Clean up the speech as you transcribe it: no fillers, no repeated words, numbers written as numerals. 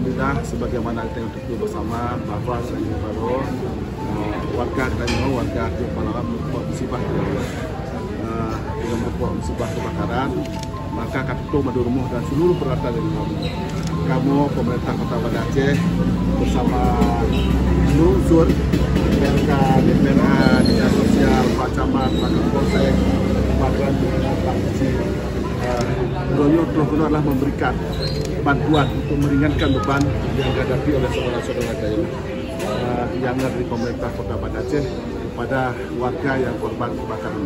Alhamdulillah sebagaimana kita ketahui bersama bahwa warga Tanjung warga Tiongkok musibah dengan musibah kebakaran, maka Kapito Madurumuh dan seluruh peralatan dari kamu pemerintah Kota Banda Aceh bersama seluruh unsur DPRK, DPRA, Dinas Sosial, Pak Camat, Pak Kapolsek, bahkan Pak Kecil Doyo Trogono adalah memberikan bantuan untuk meringankan beban yang dihadapi oleh saudara-saudara kita yang dari pemerintah Kota Banda Aceh kepada warga yang korban kebakaran.